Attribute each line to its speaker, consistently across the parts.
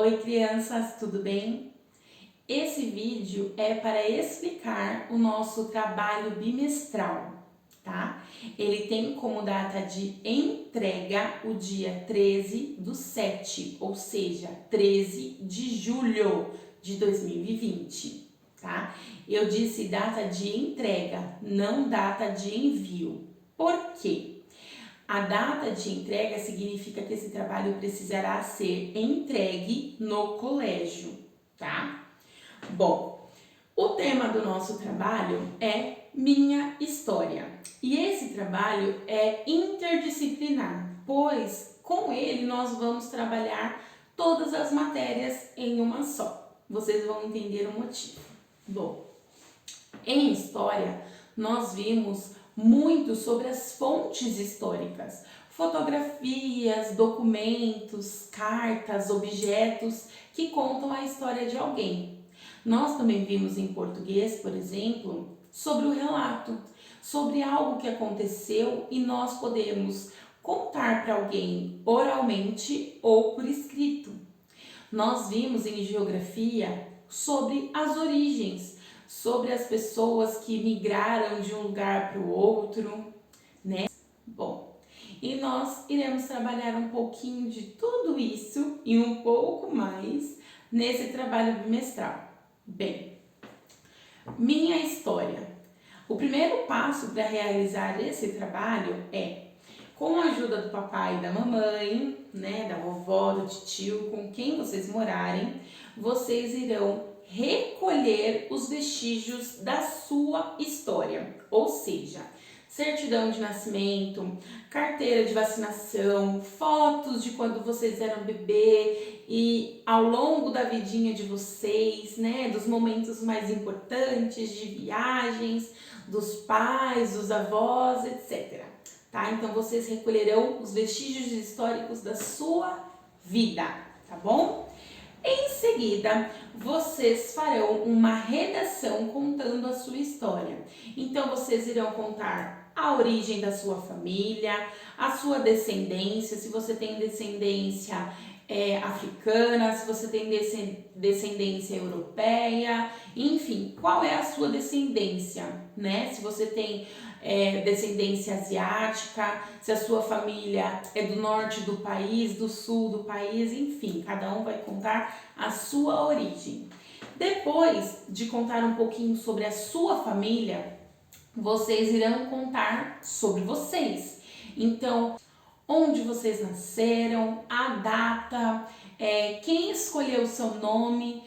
Speaker 1: Oi crianças, tudo bem? Esse vídeo é para explicar o nosso trabalho bimestral, tá? Ele tem como data de entrega o dia 13/7, ou seja, 13 de julho de 2020, tá? Eu disse data de entrega, não data de envio. Por quê? A data de entrega significa que esse trabalho precisará ser entregue no colégio, tá? Bom, o tema do nosso trabalho é Minha História. E esse trabalho é interdisciplinar, pois com ele nós vamos trabalhar todas as matérias em uma só. Vocês vão entender o motivo. Bom, em história, nós vimos muito sobre as fontes históricas, fotografias, documentos, cartas, objetos que contam a história de alguém. Nós também vimos em português, por exemplo, sobre o relato, sobre algo que aconteceu e nós podemos contar para alguém oralmente ou por escrito. Nós vimos em geografia sobre as origens, sobre as pessoas que migraram de um lugar para o outro, né? Bom, e nós iremos trabalhar um pouquinho de tudo isso e um pouco mais nesse trabalho bimestral. Bem, minha história. O primeiro passo para realizar esse trabalho é, com a ajuda do papai e da mamãe, né, da vovó, do tio, com quem vocês morarem, vocês irão recolher os vestígios da sua história, ou seja, certidão de nascimento, carteira de vacinação, fotos de quando vocês eram bebê e ao longo da vidinha de vocês, né, dos momentos mais importantes de viagens, dos pais, dos avós, etc. Tá? Então vocês recolherão os vestígios históricos da sua vida, tá bom? Em seguida, vocês farão uma redação contando a sua história. Então, vocês irão contar a origem da sua família, a sua descendência, se você tem descendência africana, se você tem descendência europeia, enfim, qual é a sua descendência, né? Se você tem descendência asiática, se a sua família é do norte do país, do sul do país, enfim, cada um vai contar a sua origem. Depois de contar um pouquinho sobre a sua família, vocês irão contar sobre vocês. Então, onde vocês nasceram, a data, quem escolheu o seu nome,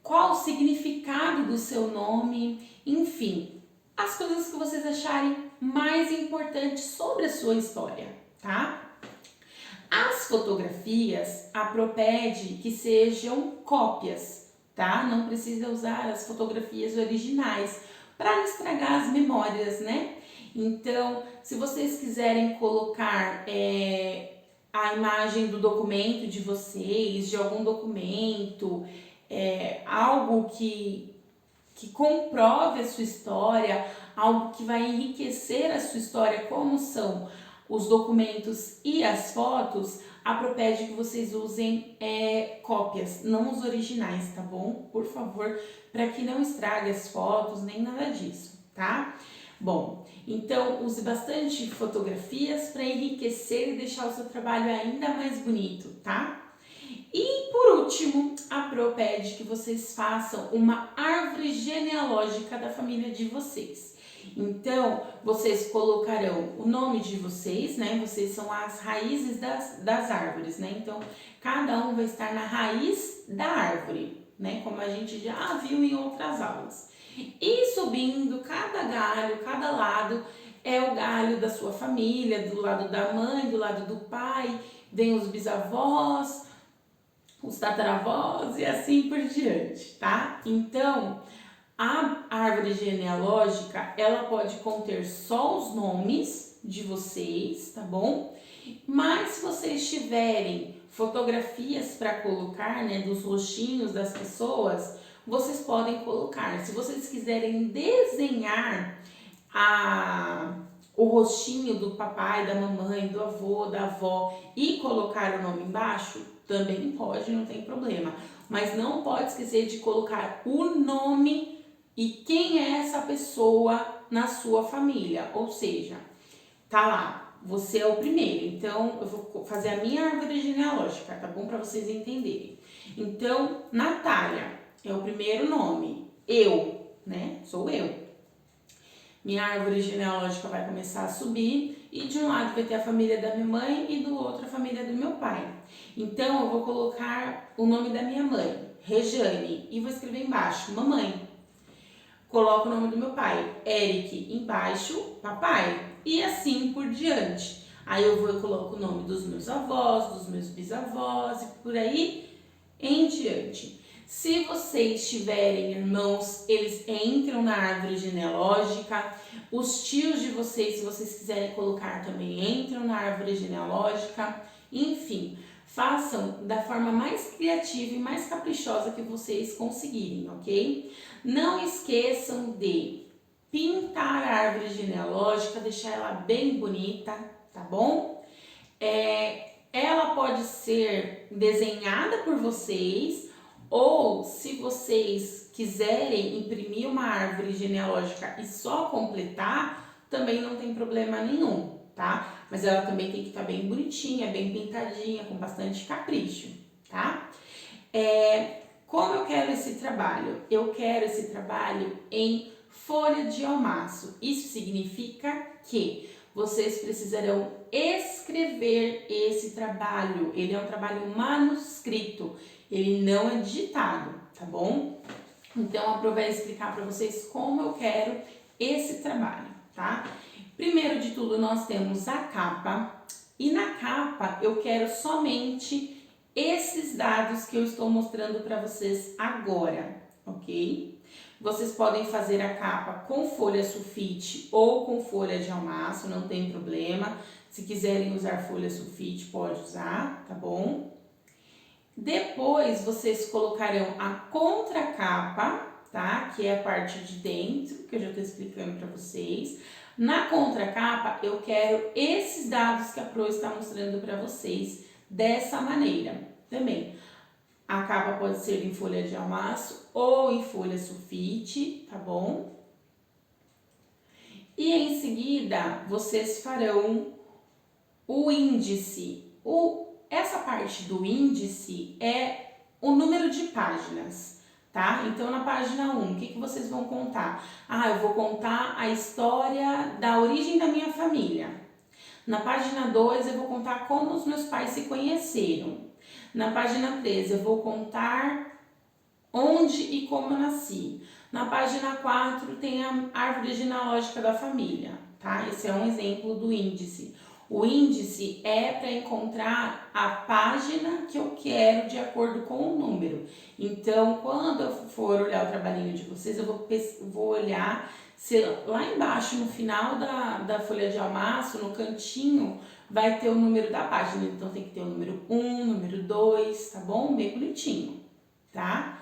Speaker 1: qual o significado do seu nome, enfim, as coisas que vocês acharem mais importantes sobre a sua história, tá? As fotografias, a Pro pede que sejam cópias, tá? Não precisa usar as fotografias originais para não estragar as memórias, né? Então, se vocês quiserem colocar a imagem do documento de vocês, de algum documento, algo que comprove a sua história, algo que vai enriquecer a sua história, como são os documentos e as fotos, a Pro pede que vocês usem cópias, não os originais, tá bom? Por favor, para que não estrague as fotos, nem nada disso, tá? Bom, então use bastante fotografias para enriquecer e deixar o seu trabalho ainda mais bonito, tá? E por último, a Pro pede que vocês façam uma árvore genealógica da família de vocês. Então, vocês colocarão o nome de vocês, né? Vocês são as raízes das árvores, né? Então, cada um vai estar na raiz da árvore, né? Como a gente já viu em outras aulas. E subindo cada galho, cada lado, é o galho da sua família, do lado da mãe, do lado do pai, vem os bisavós, os tataravós e assim por diante, tá? Então, a árvore genealógica, ela pode conter só os nomes de vocês, tá bom? Mas se vocês tiverem fotografias para colocar, né, dos rostinhos das pessoas, vocês podem colocar. Se vocês quiserem desenhar o rostinho do papai, da mamãe, do avô, da avó e colocar o nome embaixo, Também pode, não tem problema. Mas não pode esquecer de colocar o nome e quem é essa pessoa na sua família. Ou seja, tá lá, você é o primeiro. Então, eu vou fazer a minha árvore genealógica, tá bom? Para vocês entenderem. Então, Natália é o primeiro nome. Eu, né? Sou eu. Minha árvore genealógica vai começar a subir e de um lado vai ter a família da minha mãe e do outro a família do meu pai. Então eu vou colocar o nome da minha mãe, Rejane, e vou escrever embaixo, mamãe. Coloco o nome do meu pai, Eric, embaixo, papai, e assim por diante. Aí eu vou e coloco o nome dos meus avós, dos meus bisavós e por aí em diante. Se vocês tiverem irmãos, eles entram na árvore genealógica. Os tios de vocês, se vocês quiserem colocar, também entram na árvore genealógica. Enfim, façam da forma mais criativa e mais caprichosa que vocês conseguirem, ok? Não esqueçam de pintar a árvore genealógica, deixar ela bem bonita, tá bom? Ela pode ser desenhada por vocês, ou se vocês quiserem imprimir uma árvore genealógica e só completar, também não tem problema nenhum, tá? Mas ela também tem que estar bem bonitinha, bem pintadinha, com bastante capricho, tá? Como eu quero esse trabalho? Eu quero esse trabalho em folha de almaço. Isso significa que vocês precisarão escrever esse trabalho. Ele é um trabalho manuscrito, ele não é digitado, tá bom? Então, eu vou explicar para vocês como eu quero esse trabalho, tá? Primeiro de tudo, nós temos a capa, e na capa eu quero somente esses dados que eu estou mostrando para vocês agora, ok? Vocês podem fazer a capa com folha sulfite ou com folha de almaço, não tem problema. Se quiserem usar folha sulfite, pode usar, tá bom? Depois, vocês colocarão a contracapa, tá? Que é a parte de dentro, que eu já estou explicando para vocês. Na contracapa, eu quero esses dados que a Pro está mostrando para vocês dessa maneira também. A capa pode ser em folha de almaço ou em folha sulfite, tá bom? E em seguida, vocês farão o índice. Essa parte do índice é o número de páginas, tá? Então, na página 1, o que vocês vão contar? Eu vou contar a história da origem da minha família. Na página 2, eu vou contar como os meus pais se conheceram. Na página 3, eu vou contar onde e como eu nasci. Na página 4, tem a árvore genealógica da família, tá? Esse é um exemplo do índice. O índice é para encontrar a página que eu quero de acordo com o número. Então, quando eu for olhar o trabalhinho de vocês, eu vou olhar se lá embaixo, no final da folha de almaço, no cantinho, vai ter o número da página. Então, tem que ter o número 1, número 2, tá bom? Bem bonitinho, tá?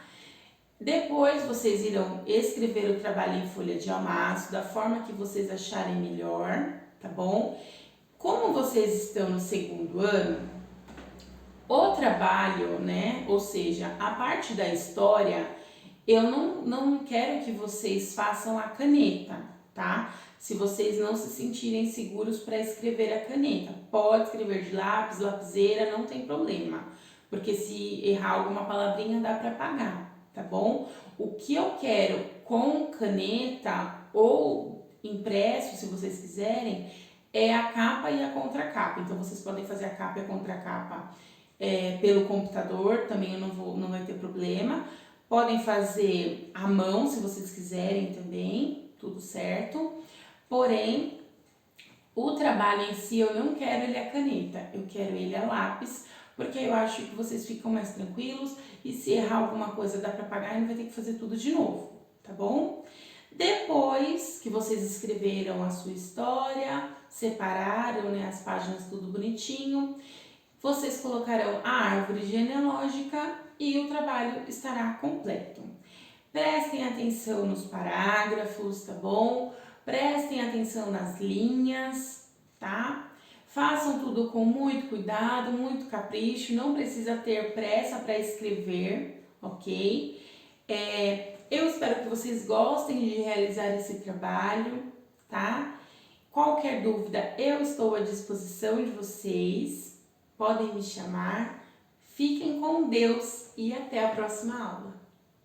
Speaker 1: Depois, vocês irão escrever o trabalho em folha de almaço da forma que vocês acharem melhor, tá bom? Como vocês estão no segundo ano, o trabalho, né? Ou seja, a parte da história, eu não quero que vocês façam a caneta, tá? Se vocês não se sentirem seguros para escrever a caneta, pode escrever de lápis, lapiseira, não tem problema. Porque se errar alguma palavrinha, dá para apagar, tá bom? O que eu quero com caneta ou impresso, se vocês quiserem, é a capa e a contracapa. Então, vocês podem fazer a capa e a contracapa pelo computador, também não vai ter problema. Podem fazer à mão, se vocês quiserem também, tudo certo. Porém, o trabalho em si, eu não quero ele a caneta, eu quero ele a lápis, porque eu acho que vocês ficam mais tranquilos e se errar alguma coisa dá para apagar e não vai ter que fazer tudo de novo, tá bom? Depois que vocês escreveram a sua história, separaram, né, as páginas tudo bonitinho, vocês colocarão a árvore genealógica e o trabalho estará completo. Prestem atenção nos parágrafos, tá bom? Prestem atenção nas linhas, tá? Façam tudo com muito cuidado, muito capricho, não precisa ter pressa para escrever, ok? Eu espero que vocês gostem de realizar esse trabalho, tá? Qualquer dúvida, eu estou à disposição de vocês, podem me chamar. Fiquem com Deus e até a próxima aula.